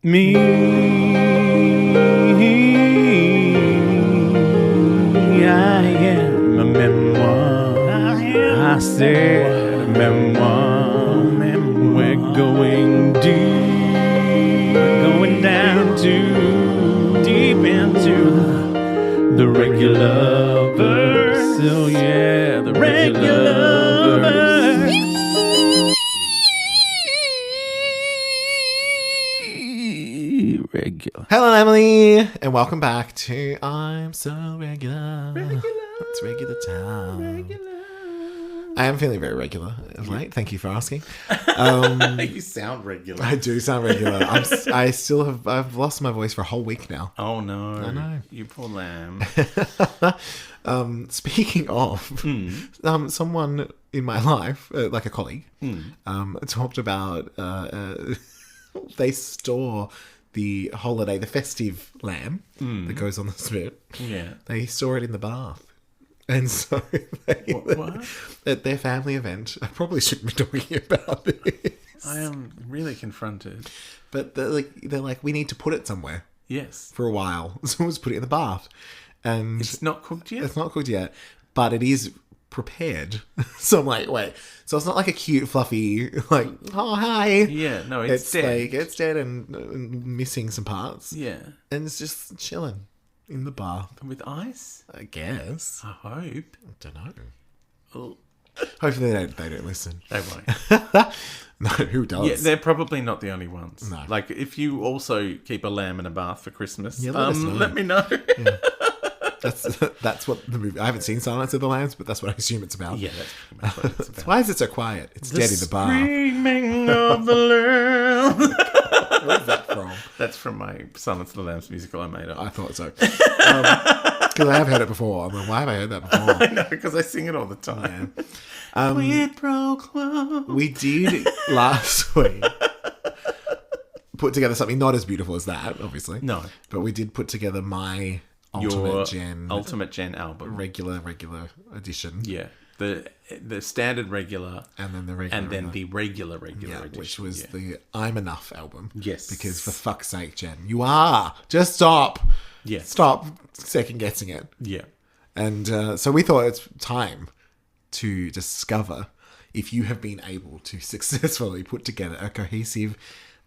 Me, I am a memoir. I said a memoir. We're going deep. We're going down too deep into the Regularverse. Oh yeah, the Regularverse. Regular. Hello, Emily, and welcome back to I'm So Regular. It's regular time. I am feeling very regular of late. Thank you for asking. You sound regular. I do sound regular. I've lost my voice for a whole week now. Oh no! I know. You poor lamb. Speaking of, someone in my life, like a colleague, talked about they store the festive lamb that goes on the spit. Yeah. They store it in the bath. And so What? At their family event, I probably shouldn't be talking about this. I am really confronted. But they're like, we need to put it somewhere Yes. for a while. So let's put it in the bath. And It's not cooked yet? it's not cooked yet, but it is prepared. So I'm like, wait. So it's not like a cute, fluffy, like, oh, hi. Yeah, no, it's dead. Like, it's dead and missing some parts. Yeah. And it's just chilling in the bath, With ice? I guess. I hope. I don't know. Oh, Hopefully they don't listen. they won't. No, who does? Yeah, they're probably not the only ones. No. Like, if you also keep a lamb in a bath for Christmas, Yeah, let us know. let me know. That's what the movie. I haven't seen Silence of the Lambs, but that's what I assume it's about. Yeah, that's pretty much what it's about. Why is it so quiet? It's dead in the bath. Screaming of the lamb. Where's that from? That's from my Silence of the Lambs musical I made up. I thought so. Because I have heard it before. I'm like, why have I heard that before? I know, because I sing it all the time. Quid pro quo. We did last week put together something not as beautiful as that, obviously. No. But we did put together my Your Ultimate Gen album. regular edition. Yeah. The standard regular. And then the regular. And then the regular Yeah, edition. which was the I'm Enough album. Yes. Because for fuck's sake, Jen, you are. Just stop. Yeah. Stop second guessing it. Yeah. And so we thought it's time to discover if you have been able to successfully put together a cohesive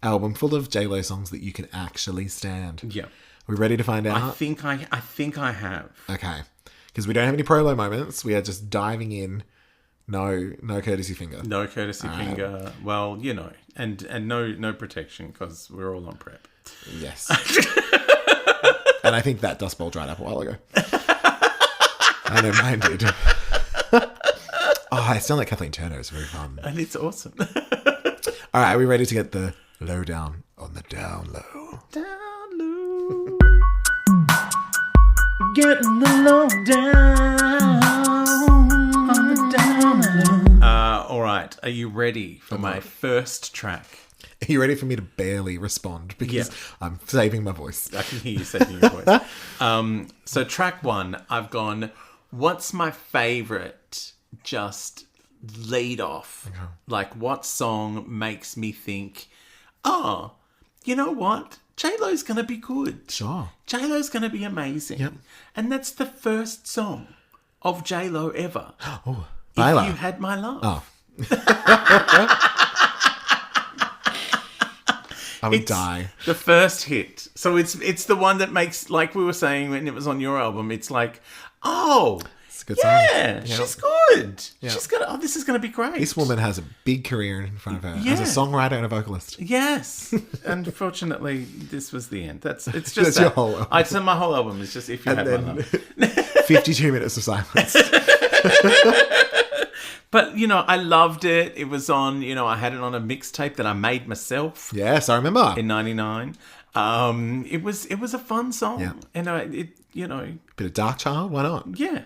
album full of J-Lo songs that you can actually stand. Yeah. We're ready to find out? I think I have. Okay. Because we don't have any prolo moments. We are just diving in. No courtesy finger. No courtesy finger. Well, you know, and no protection because we're all on prep. Yes. And I think that Dust Bowl dried up a while ago. I know mine did. I sound like Kathleen Turner. It's very fun. And it's awesome. All right, are we ready to get the lowdown on the down low? Down low. Getting the lowdown on the down low. All right, are you ready for my first track? Are you ready for me to barely respond? Because I'm saving my voice. I can hear you saving your voice. So track one, I've gone, what's my favourite just lead off? Okay. Like, what song makes me think, oh, you know what? J-Lo's going to be good. Sure. J-Lo's going to be amazing. Yep. And that's the first song of J-Lo ever. Oh, If Baila. You Had My Love. Oh. I would die. The first hit. So it's the one that makes, like we were saying when it was on your album, it's like, oh, It's a good song. yeah, she's good. Yeah. She's gonna. Oh, this is gonna be great. This woman has a big career in front of her Yeah. as a songwriter and a vocalist. Yes. Unfortunately, this was the end. It's just That's that. your whole album. I'd say my whole album is just If You Had My Love. 52 minutes of silence. But you know, I loved it. It was on. You know, I had it on a mixtape that I made myself Yes, I remember. in '99. It was a fun song, Yeah. and you know, Bit of Dark Child, why not? yeah.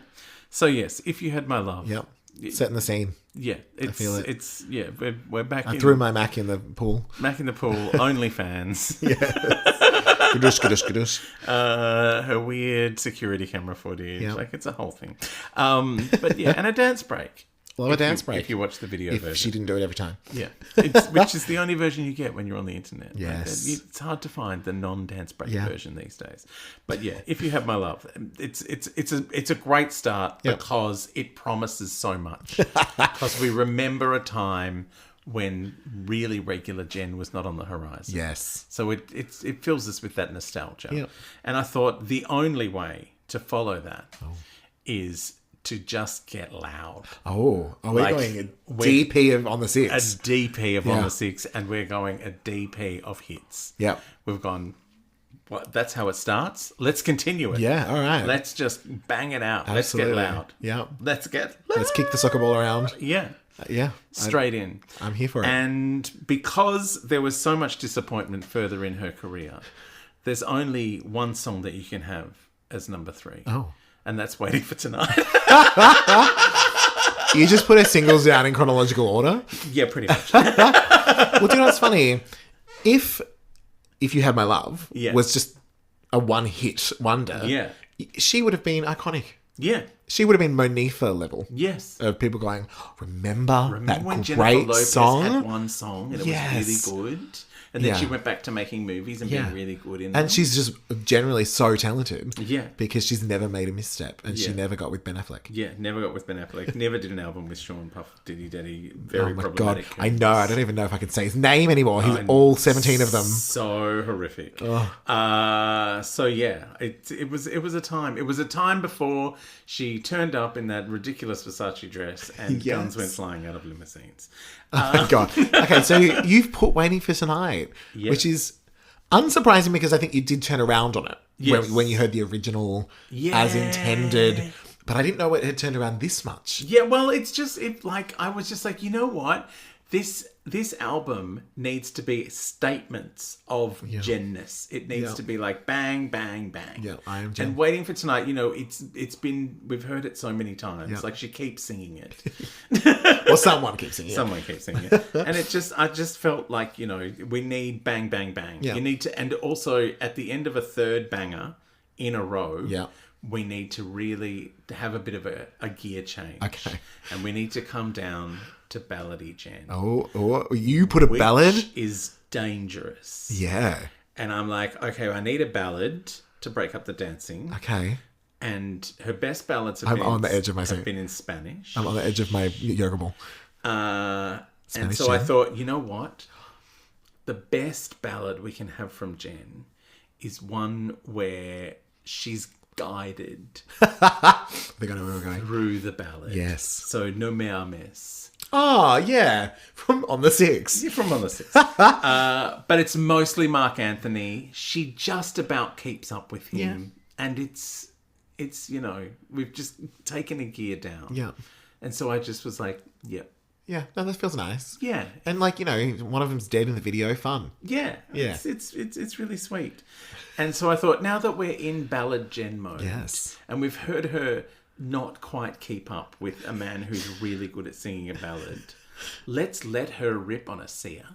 So yes, If You Had My Love. Yep. Setting the scene. Yeah, it's, feel it. It's yeah, we're back I in threw my Mac in the pool. back in the pool. OnlyFans. Gadush, gadush, gadush. Her weird security camera footage. Yep. Like, it's a whole thing. But yeah, and a dance break. Love a dance break. If you watch the video If version. she didn't do it every time. Yeah. Which is the only version you get when you're on the internet. Yes. Like, it's hard to find the non-dance break Yeah. version these days. But yeah, If You Have My Love, it's a great start because it promises so much. Because we remember a time when really regular Jen was not on the horizon. Yes. So it fills us with that nostalgia. Yep. And I thought the only way to follow that is to just get loud. Oh, we're Like, going a DP of On the A Six. DP of On the Six, and we're going a DP of hits. Yep. We've gone, that's how it starts. Let's continue it. Yeah, all right. Let's just bang it out. Absolutely. Let's get loud. Yeah. Let's get loud. Let's kick the soccer ball around. Yeah. Yeah. Straight in. I'm here for it. And because there was so much disappointment further in her career, there's only one song that you can have as number 3. Oh. And that's Waiting for Tonight. You just put her singles down in chronological order? Yeah, pretty much. Well, do you know what's funny? If You Had My Love Yeah. was just a one-hit wonder, Yeah. she would have been iconic. Yeah. She would have been Monifa level Yes. of people going, remember that when Jennifer great Lopez song? had one song and it Yes. was really good. And then Yeah. she went back to making movies and Yeah. being really good in them. And she's just generally so talented. Yeah. Because she's never made a misstep. And she Yeah. never got with Ben Affleck. Yeah, never got with Ben Affleck. Never did an album with Sean Puff Diddy Daddy. Very Oh my God. problematic. I know. I don't even know if I can say his name anymore. He's all 17 of them. So horrific. So yeah, it was a time. It was a time before she turned up in that ridiculous Versace dress and Yes. guns went flying out of limousines. Oh my God. Okay, so you've put Waiting for Tonight, Yeah. which is unsurprising because I think you did turn around on it Yes. when you heard the original as intended. But I didn't know it had turned around this much. Yeah, well, it's just I was just like, you know what? This album needs to be statements of Jenness. It needs Yeah. to be like bang, bang, bang. Yeah, I am Jen. And Waiting for Tonight, we've heard it so many times. Yeah. Like she keeps singing it. Or someone keeps singing it. Someone keeps singing it. And I just felt like, we need bang, bang, bang. Yeah. You need to, and also at the end of a third banger in a row, Yeah. we need to really have a bit of a gear change. Okay. And we need to come down to ballady Jen. Oh, you put a ballad? Which is dangerous. Yeah. And I'm like, okay, I need a ballad to break up the dancing. Okay. And her best ballads have I'm been on the edge of my have seat. been in Spanish. I'm on the edge of my yoga ball. And Spanish so I Jen. thought, you know what? The best ballad we can have from Jen is one where she's guided I think I know where we're going. through the ballad. Yes. So No Me Ames. Oh, yeah. From On the Six. You're from On the Six. But it's mostly Mark Anthony. She just about keeps up with him. Yeah. And it's we've just taken a gear down. Yeah. And so I just was like, yep. Yeah. No, that feels nice. Yeah. And one of them's dead in the video. Fun. Yeah. Yeah. It's really sweet. And so I thought, now that we're in ballad Jen mode, Yes. and we've heard her not quite keep up with a man who's really good at singing a ballad, let's let her rip on a Sia.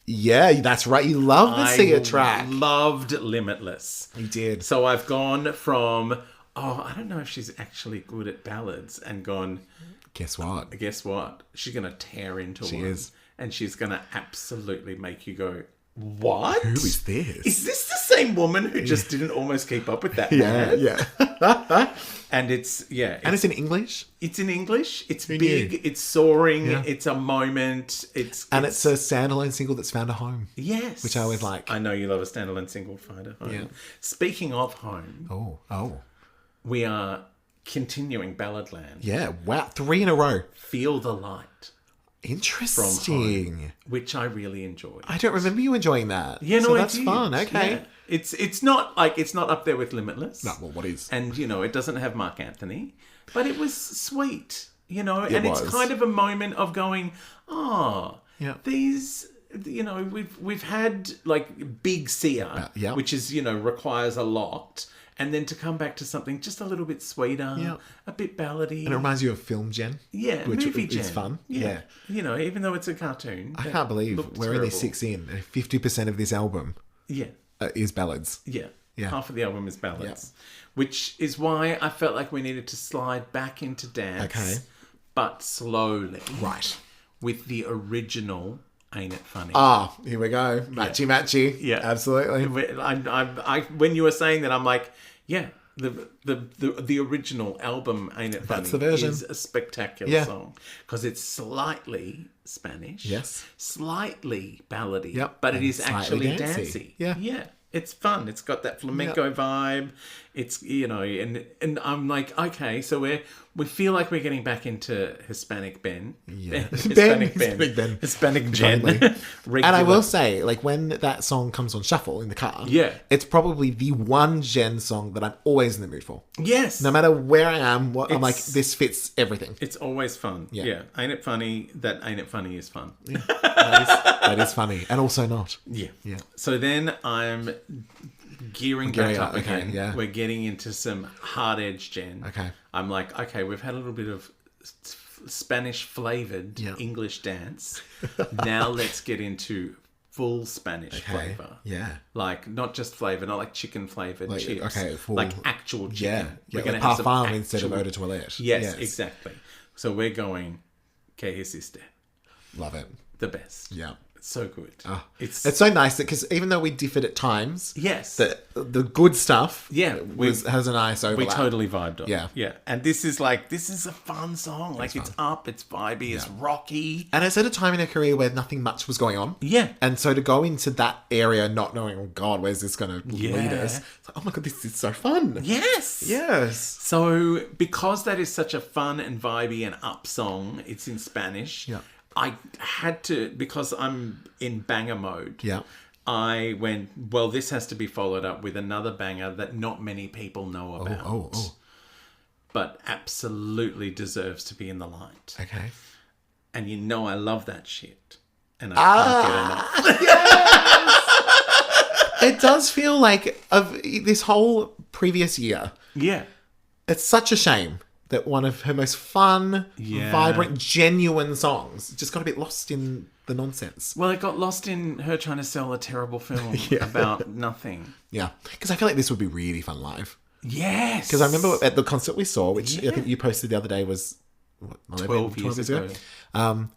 Yeah, that's right. You love the Sia track. Loved Limitless. You did. So I've gone from, I don't know if she's actually good at ballads, and gone, Guess what? guess what? She's going to tear into She one. is. And she's going to absolutely make you go, what? Who is this? Is this the same woman who just didn't almost keep up with that man? Yeah. And it's in English. it's in English. It's Who big. knew? It's soaring. Yeah. It's a moment. It's And it's a standalone single that's found a home. yes, Which I always like. I know you love a standalone single, find a home. Yeah. Speaking of home, Oh. we are continuing Balladland. Yeah. Wow. 3 in a row. Feel the Light, Interesting. which I really enjoyed. I don't remember you enjoying that. Yeah, no, so I that's did. fun. Okay. Yeah. It's not up there with Limitless. No, well, what is? And it doesn't have Mark Anthony, but it was sweet, and was. it's kind of a moment of going, Yeah. these, we've had like big Sia, yeah. which is requires a lot, and then to come back to something just a little bit sweeter, Yeah. a bit ballady, And it reminds you of Film Gen. yeah, which movie is Jen. fun. Yeah, even though it's a cartoon, I can't believe looked we're only terrible. 6 in. And 50% of this album Yeah. is ballads. Yeah. Yeah. Half of the album is ballads. Which is why I felt like we needed to slide back into dance. Okay. but slowly. Right. With the original Ain't It Funny. Ah, here we go. Matchy. Yeah. Absolutely. When you were saying that, I'm like, yeah, the original album Ain't It Funny That's the version. is a spectacular song because it's slightly Spanish. Yes. Slightly ballady. Yep. But it And is slightly actually dancey. dancey. Yeah. Yeah. It's fun. It's got that flamenco vibe. It's, and I'm like, okay, so we feel like we're getting back into Hispanic Ben. Yeah. Hispanic Ben. Hispanic Jen. Totally. Regular. And I will say, like, when that song comes on shuffle in the car, it's probably the one Jen song that I'm always in the mood for. Yes. No matter where I am, I'm like, this fits everything. It's always fun. Yeah. Ain't It Funny? That Ain't It Funny is fun. Yeah. That is funny. And also not. Yeah. So then I'm gearing back up again. Okay, yeah. We're getting into some hard edge Jen. Okay. I'm like, okay, we've had a little bit of Spanish flavored English dance. Now let's get into full Spanish flavor. Yeah. Like not just flavor, not like chicken flavored chips. Okay, full, like actual chicken. Yeah. We're going to have have some some instead of eau de toilette. Yes, exactly. So we're going Que hiciste. Love it. The best. Yeah. So good. It's so nice because even though we differed at times, yes, the good stuff, has a nice overlap. We totally vibed on. Yeah. And this is a fun song. Like it's up, it's vibey, it's rocky, and it's at a time in her career where nothing much was going on. Yeah, and so to go into that area not knowing, oh God, where's this going to lead us? It's like, oh my God, this is so fun. Yes. So because that is such a fun and vibey and up song, it's in Spanish. Yeah. I had to, because I'm in banger mode. Yeah. I went, well, this has to be followed up with another banger that not many people know about. Oh. But absolutely deserves to be in the light. Okay. And I love that shit. And I can't get enough. It does feel like of this whole previous year. Yeah. It's such a shame that one of her most fun, vibrant, genuine songs just got a bit lost in the nonsense. Well, it got lost in her trying to sell a terrible film about nothing. Yeah. Because I feel like this would be really fun live. Yes. Because I remember at the concert we saw, which I think you posted the other day was... 12 years ago.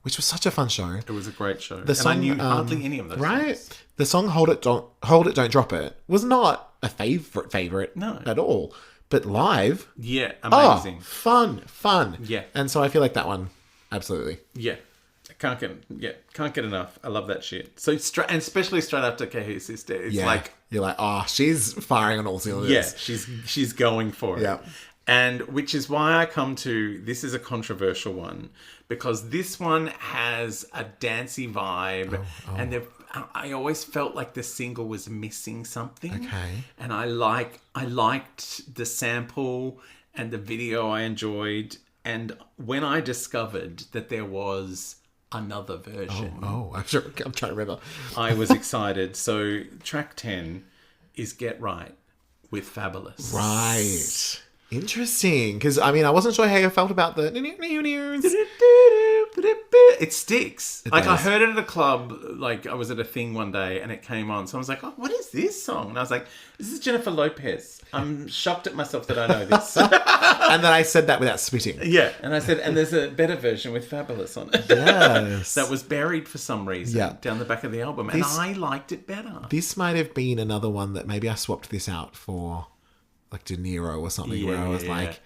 Which was such a fun show. It was a great show. The song, I knew hardly any of those songs. The song Hold It, Don't Drop It was not a favourite at all. But live... Yeah, amazing. Fun. Yeah. And so I feel like that one, absolutely. Yeah. Can't get enough. I love that shit. So, and especially straight after Que hiciste, it's like... You're like, she's firing on all cylinders. Yeah, she's going for it. Yeah. And which is why I come to, this is a controversial one, because this one has a dancey vibe, and I always felt like the single was missing something. Okay. And I liked the sample and the video I enjoyed, and when I discovered that there was another version, I'm trying to remember. I was excited. So track 10 is Get Right with Fabulous. Right. Interesting, because I mean, I wasn't sure how you felt about the. It sticks. I heard it at a club. Like I was at a thing one day, and it came on. So I was like, "Oh, what is this song?" And I was like, "This is Jennifer Lopez." I'm shocked at myself that I know this. And then I said that without spitting. Yeah, and I said, "And there's a better version with Fabulous on it." Yes, that was buried for some reason down the back of the album, and I liked it better. This might have been another one that maybe I swapped this out for. Like De Niro or something, where I was like,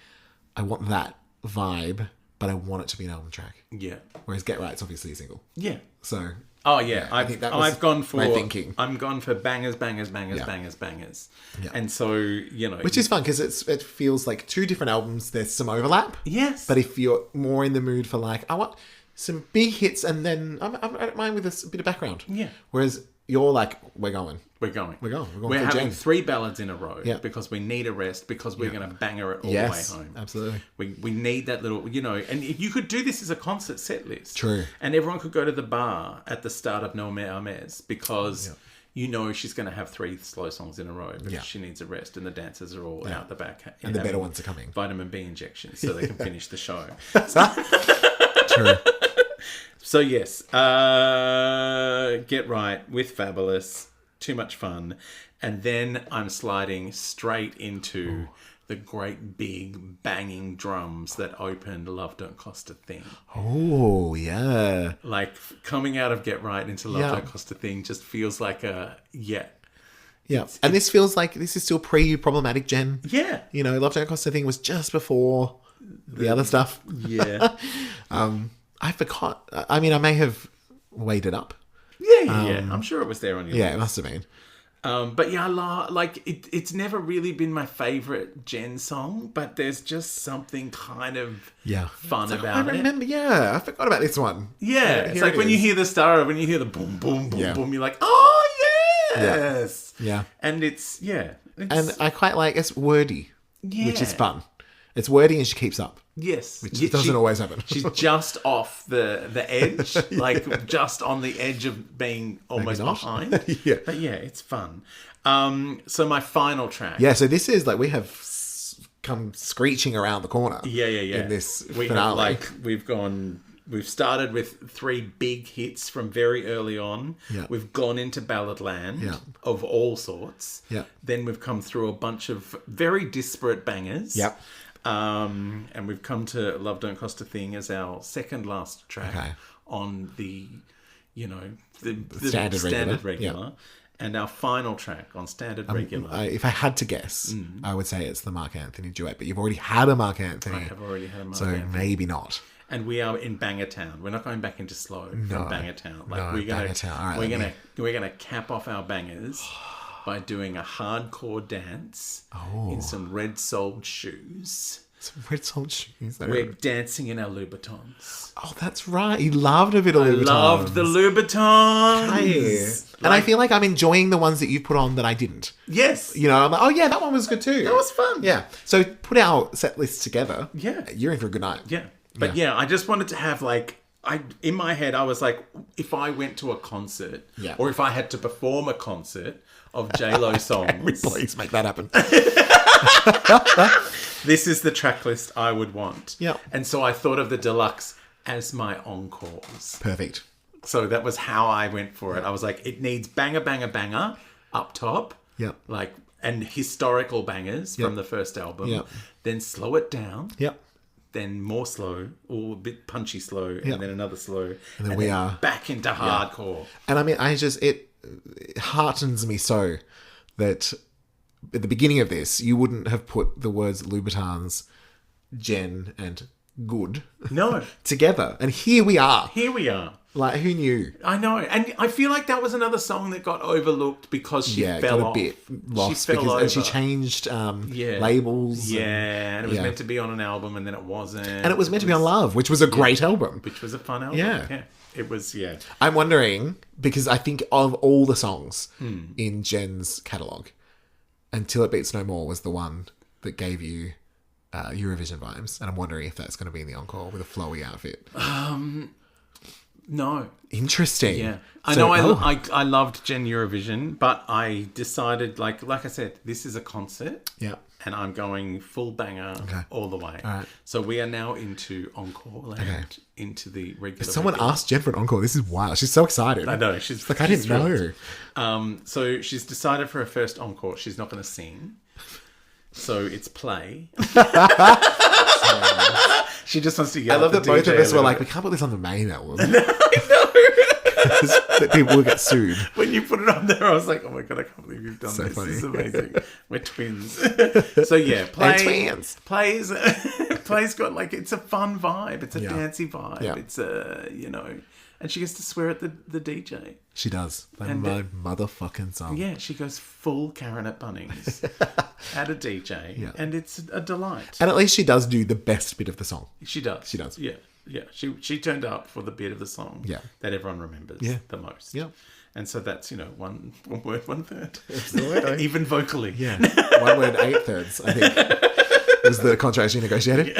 I want that vibe, but I want it to be an album track. Yeah. Whereas Get Right's obviously a single. Yeah. So. Oh yeah, I think I've gone for my thinking. I'm gone for bangers. Yeah. And so which is fun because it feels like two different albums. There's some overlap. Yes. But if you're more in the mood for like, I want some big hits, and then I don't mind with a bit of background. Yeah. Whereas you're like, we're going. We're having 3 ballads in a row because we need a rest, because we're going to banger it all the way home. Absolutely. We need that little, and you could do this as a concert set list. True. And everyone could go to the bar at the start of No Me Ames because she's going to have 3 slow songs in a row because she needs a rest, and the dancers are all out the back. And the better ones are coming. Vitamin B injections so they can finish the show. True. So yes, Get Right with Fabulous, too much fun. And then I'm sliding straight into the great big banging drums that opened Love Don't Cost a Thing. Oh, yeah. Like coming out of Get Right into Love Don't Cost a Thing just feels like Yeah. And this feels like this is still pre-problematic Jen. Yeah. You know, Love Don't Cost a Thing was just before the other stuff. Yeah. I forgot. I mean, I may have weighed it up. Yeah. I'm sure it was there on your Yeah, list. it must have been. But yeah, it's never really been my favorite Jen song, but there's just something kind of fun about it. I remember, I forgot about this one. Yeah, it's like when you hear the start, when you hear the boom, boom, boom, boom, you're like, oh, yes! Yeah. And it's. And I quite like, it's wordy, which is Yeah. fun. It's wordy and she keeps up. Yes. Which doesn't always happen. She's just off the edge, like just on the edge of being almost behind. Yeah. But yeah, it's fun. So my final track. Yeah, so this is like, we have come screeching around the corner. Yeah. In this We finale. have we've started with 3 big hits from very early on. Yeah. We've gone into ballad land of all sorts. Yeah. Then we've come through a bunch of very disparate bangers. Yep. And we've come to Love Don't Cost a Thing as our second last track on the standard regular. And our final track on standard regular. If I had to guess, I would say it's the Mark Anthony duet, but you've already had a Mark Anthony. I have already had a Mark so Anthony. maybe not. And we are in Banger Town. We're not going back into slow from Banger Town. Banger Town. All right, we're gonna cap off our bangers by doing a hardcore dance in some red-soled shoes. Some red-soled shoes. We're dancing in our Louboutins. Oh, that's right. You loved a bit of Louboutins. Loved the Louboutins. And I feel like I'm enjoying the ones that you put on that I didn't. Yes. You know, I'm like, oh yeah, that one was good too. That was fun. Yeah. So put our set list together. Yeah. You're in for a good night. Yeah. But yeah, I just wanted to have in my head, I was like, if I went to a concert or if I had to perform a concert of J-Lo songs. Please make that happen. This is the track list I would want. Yeah. And so I thought of the Deluxe as my encores. Perfect. So that was how I went for it. I was like, it needs banger, banger, banger up top. Yep. And historical bangers from the first album. Yep. Then slow it down. Yep. Then more slow, or a bit punchy slow, and then another slow. And then we are back into hardcore. And I mean, it heartens me so that at the beginning of this, you wouldn't have put the words Louboutins, Jen, and good together. And here we are. Here we are. Like, who knew? I know. And I feel like that was another song that got overlooked because she fell off. Got a bit lost and she changed labels. Yeah, and it was meant to be on an album and then it wasn't. And it was meant to be on Love, which was a great album. Which was a fun album. Yeah. It was, I'm wondering, because I think of all the songs in Jen's catalogue, Until It Beats No More was the one that gave you Eurovision vibes. And I'm wondering if that's going to be in the encore with a flowy outfit. No. Interesting. Yeah. I know I loved Jen Eurovision, but I decided, like I said, this is a concert. Yeah. And I'm going full banger all the way. All right. So we are now into encore land, into the regular. Someone asked Jen for an encore. This is wild. She's so excited. I know. She's like, I didn't know. So she's decided for her first encore, she's not going to sing. So it's play. She just wants to yell. I love at that the both DJ of us were a like, little we can't put this on the main album. I know. That people will get sued. When you put it on there, I was like, oh my God, I can't believe you've done So this. funny. This is amazing. We're twins. So yeah, We're twins. Play's got it's a fun vibe. It's a dancey vibe. Yeah. It's and she gets to swear at the DJ. She does. Like my motherfucking song. Yeah, she goes full Karen at Bunnings at a DJ, and it's a delight. And at least she does do the best bit of the song. She does. She does. Yeah. She turned up for the bit of the song that everyone remembers the most. Yeah. And so that's, one word, 1/3. Absolutely. Even vocally. Yeah. 1 word, 8/3, I think, was the contract she negotiated.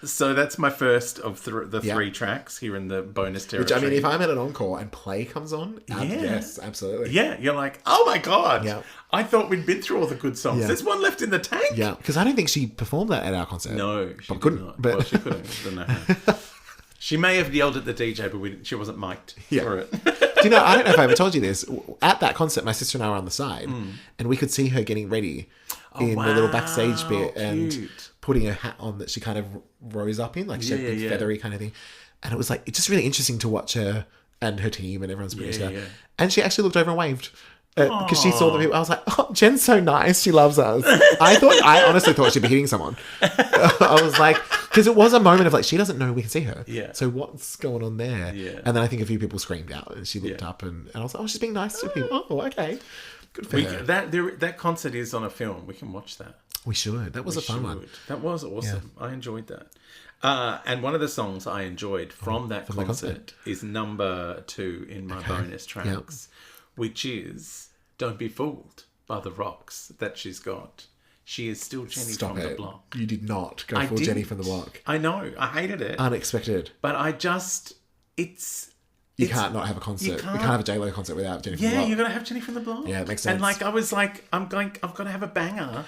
So that's my first of the 3 tracks here in the bonus territory. Which, I mean, if I'm at an encore and play comes on, yes, absolutely. Yeah, you're like, oh my God. Yeah. I thought we'd been through all the good songs. Yeah. There's one left in the tank. Yeah, because I don't think she performed that at our concert. No, she couldn't. not. But... Well, she couldn't. I don't know how. She may have yelled at the DJ, but she wasn't mic'd for it. Do you know, I don't know if I ever told you this. At that concert, my sister and I were on the side, and we could see her getting ready in the little backstage bit and cute. putting a hat on that she kind of rose up in, like she had a big feathery kind of thing. And it was like, it's just really interesting to watch her and her team and everyone's putting together. Yeah. And she actually looked over and waved. Because she saw the people. I was like, oh, Jen's so nice. She loves us. I honestly thought she'd be hitting someone. I was like, because it was a moment of like, she doesn't know we can see her. Yeah. So what's going on there? Yeah. And then I think a few people screamed out and she looked up and I was like, oh, she's being nice to people. Oh, okay. Good for her. That concert is on a film. We can watch that. We should. That was a fun one. That was awesome. I enjoyed that. And one of the songs I enjoyed from that concert is number 2 in my bonus tracks, which is Don't Be Fooled by the Rocks that she's got. She is still Jenny from the block. You did not go full Jenny from the block. I know. I hated it. Unexpected. But I just... You can't not have a concert. You can't have a J-Lo concert without Jenny from the block. Yeah, you're going to have Jenny from the block. Yeah, it makes sense. And like, I was like, I've got to have a banger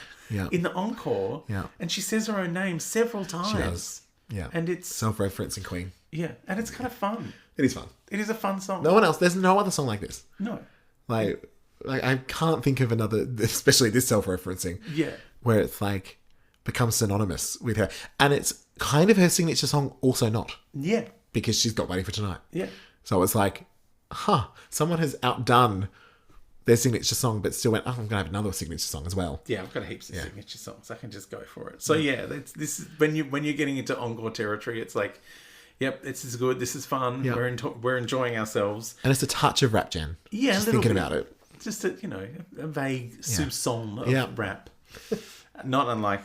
in the encore. Yeah. And she says her own name several times. She does. Yeah. And it's... self-referencing queen. Yeah. And it's kind of fun. It is fun. It is a fun song. No one else. There's no other song like this. No. Like I can't think of another, especially this self-referencing. Yeah. Where it's like becomes synonymous with her. And it's kind of her signature song, also not. Yeah. Because she's got Waiting for Tonight. Yeah. So it's like, someone has outdone their signature song, but still went, I'm going to have another signature song as well. Yeah, I've got heaps of signature songs. I can just go for it. So this is when you're getting into encore territory, it's like, yep, this is good. This is fun. Yeah. We're enjoying ourselves. And it's a touch of rap, Jen. Yeah, just thinking about it. Just a vague soupçon of rap. Not unlike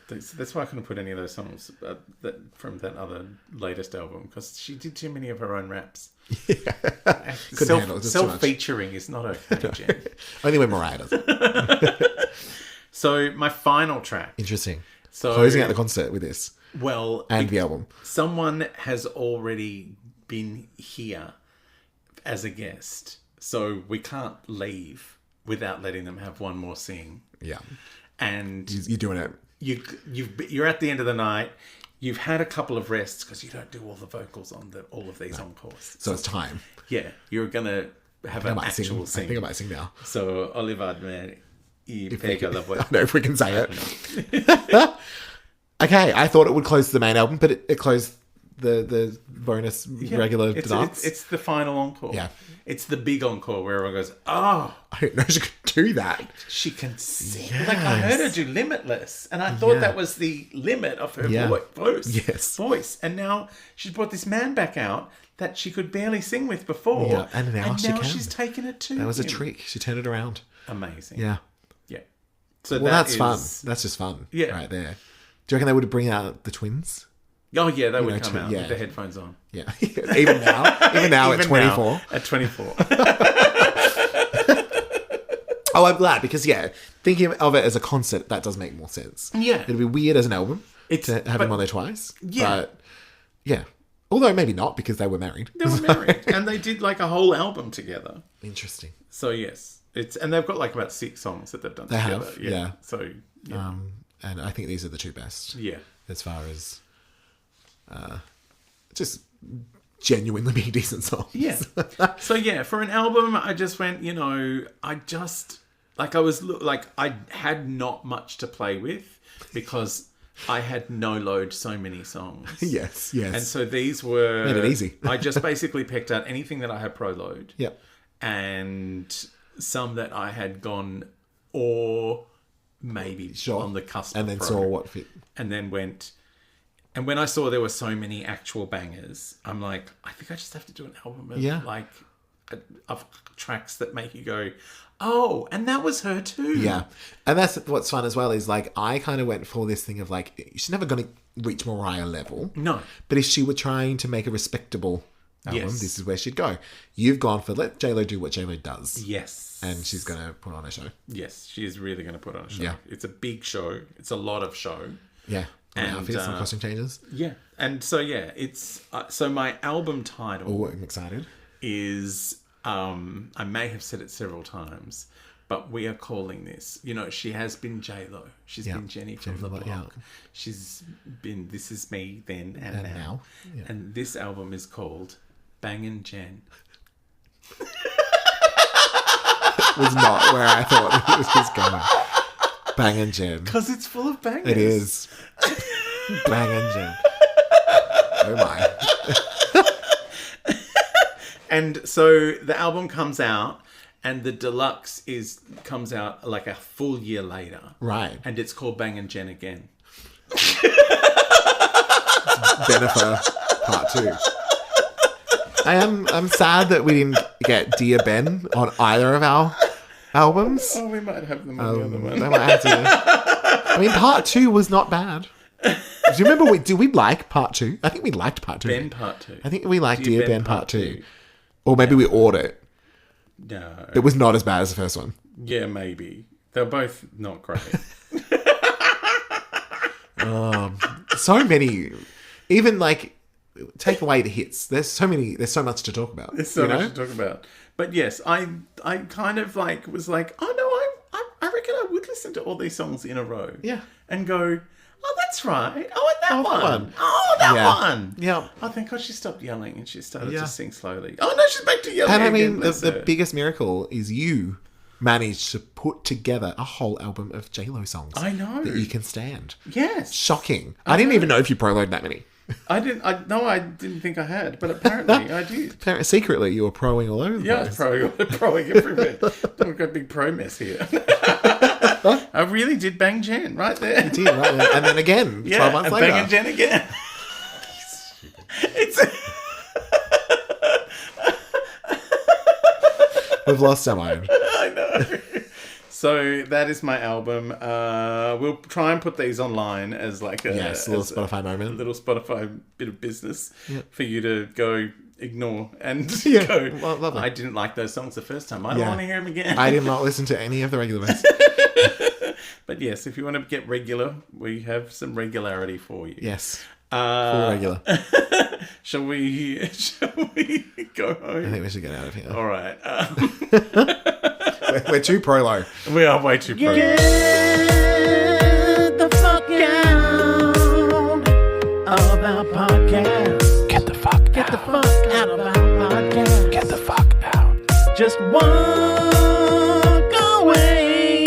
that's why I couldn't put any of those songs from that other latest album, because she did too many of her own raps. Yeah. Self-featuring is not okay, Jen. Only when Mariah does it. So my final track. Interesting. So closing out the concert with this. Well, and the album. Someone has already been here as a guest, so we can't leave without letting them have one more sing. Yeah. And you're doing it. You're at the end of the night. You've had a couple of rests because you don't do all the vocals on all of these encores. So it's time. Yeah, you're gonna have an actual sing. I think I might sing now. So Oliver, man, pega la voz. I don't know if we can say it. Okay, I thought it would close the main album, but it closed the bonus regular Deluxe. It's the final encore. Yeah. It's the big encore where everyone goes, oh. I didn't know she could do that. She can sing. Yes. Like, I heard her do Limitless, and I thought that was the limit of her voice. And now she's brought this man back out that she could barely sing with before. Yeah, and now she's taken it to That was a trick. She turned it around. Amazing. Yeah. Yeah. So that's fun. That's just fun. Yeah. Right there. Do you reckon they would bring out the twins? Oh yeah, they would come out with the headphones on. Yeah, even now at 24. At 24. Oh, I'm glad because thinking of it as a concert, that does make more sense. Yeah, it'd be weird as an album to have him on there twice. Yeah, but although maybe not because they were married. They were married, and they did like a whole album together. Interesting. So yes, and they've got like about 6 songs that they've done together. Have, yeah. So and I think these are the 2 best. Yeah, as far as just genuinely being decent songs. Yeah. So for an album, I just went, I had not much to play with because I had no load so many songs. Yes. And so these were... Made it easy. I just basically picked out anything that I had pro load. Yep. And some that I had gone or maybe on the cusp and then pro. saw what fit. And then went... And when I saw there were so many actual bangers, I'm like, I think I just have to do an album of of tracks that make you go, oh, and that was her too. Yeah. And that's what's fun as well is like, I kind of went for this thing of like, she's never going to reach Mariah level. No. But if she were trying to make a respectable album, this is where she'd go. You've gone for let J-Lo do what J-Lo does. Yes. And she's going to put on a show. Yes, she is really going to put on a show. Yeah. It's a big show. It's a lot of show. Yeah. And outfits and costume changes. Yeah. And so, it's... so my album title... Oh, I'm excited. Is... I may have said it several times, but we are calling this... she has been J-Lo. She's been Jenny from the block. Yeah. She's been This Is Me Then and Now. Yeah. And this album is called Bangin' Jen. was not where I thought it was going. Bang and Jen. Because it's full of bangers. It is. Bang and Jen. Oh my. And so the album comes out, and the deluxe comes out like a full year later. Right. And it's called Bang and Jen again. Bennifer Part 2. I'm sad that we didn't get Dear Ben on either of our albums. Oh, we might have them on the other one. They might have to. I mean, Part 2 was not bad. Do you remember? Did we like Part 2? I think we liked Part 2. Ben Part 2. I think we liked Dear Ben Part 2. Or maybe we ordered it. No. It was not as bad as the first one. Yeah, maybe. They're both not great. So many. Even like, take away the hits. There's so much to talk about. There's so much to talk about. But yes, I kind of like was like, oh no, I reckon I would listen to all these songs in a row. Yeah. And go, oh, that's right. Oh, and that one. one. Oh, that one. Yeah. I think she stopped yelling and she started to sing slowly. Oh no, she's back to yelling. And I mean, again. the biggest miracle is you managed to put together a whole album of J-Lo songs. I know. That you can stand. Yes. Shocking. I didn't even know if you prologued that many. I didn't think I had, but apparently I did. Apparently, secretly, you were proing all over the Yeah, place. proing everywhere. I've got a big pro mess here. I really did bang Jen right there. You did, right there. And then again, 12 months later. Banging Jen again. It's... We've lost our mind. I know. So that is my album. We'll try and put these online as like a little Spotify moment. A little Spotify bit of business for you to go ignore and go, well, lovely. I didn't like those songs the first time. I don't want to hear them again. I did not listen to any of the Regularverse. But yes, if you want to get regular, we have some regularity for you. Yes. Full regular. Shall we go home? I think we should get out of here. All right. We're too prolo. We are way too pro. Get the fuck out of our podcast. Get the fuck Get out. the fuck out of our podcast. Get the fuck out. Just walk away.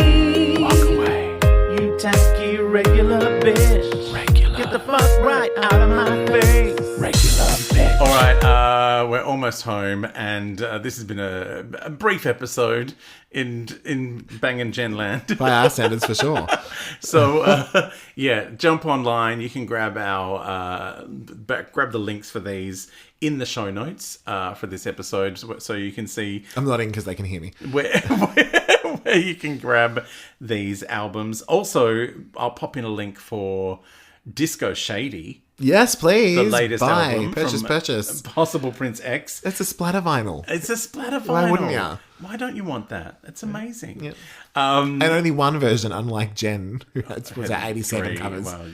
Walk away. You tacky regular bitch. Regular. Get the fuck right out of my face. Regular bitch. All right, we're almost home, and this has been a brief episode in Bang and Jen land. By our standards, for sure. So jump online. You can grab grab the links for these in the show notes for this episode, so you can see. I'm nodding because they can hear me. Where you can grab these albums. Also, I'll pop in a link for Disco Shady. Yes, please. The latest album. Purchase. Possible Prince X. It's a splatter vinyl. It's a splatter vinyl. Why wouldn't ya? Why don't you want that? It's amazing. Yep. And only one version, unlike Jen, who was at 87 three. covers. Well,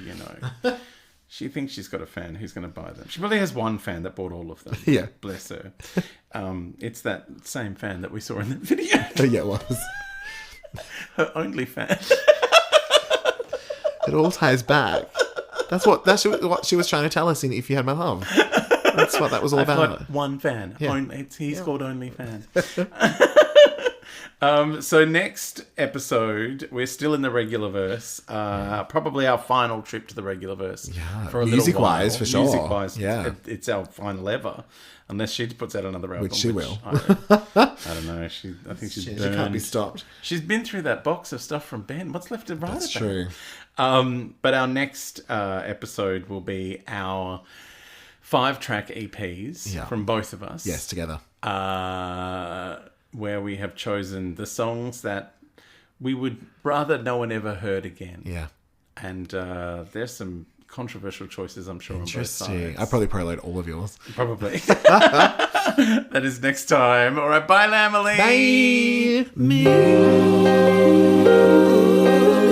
she thinks she's got a fan who's going to buy them. She probably has one fan that bought all of them. Yeah. Bless her. It's that same fan that we saw in the video. Oh, yeah, it was. Her only fan. It all ties back. That's what she was trying to tell us in If You Had My Love. That's what that was all I've about. got one fan. Yeah. He's called Only Fan. So next episode, we're still in the Regularverse. Probably our final trip to the Regularverse. Yeah, for a music-wise, little while. for sure. Music-wise, Yeah. it's our final ever. Unless she puts out another album. Which she will. I don't know. I think she's She burned. can't be stopped. She's been through that box of stuff from Ben. What's left to write That's about? true. But our next episode will be our 5-track EPs from both of us. Yes, together. Where we have chosen the songs that we would rather no one ever heard again. Yeah. And there's some controversial choices, I'm sure, on both Interesting. sides. I probably proload all of yours. Probably. That is next time. All right, bye, Lamely. Bye.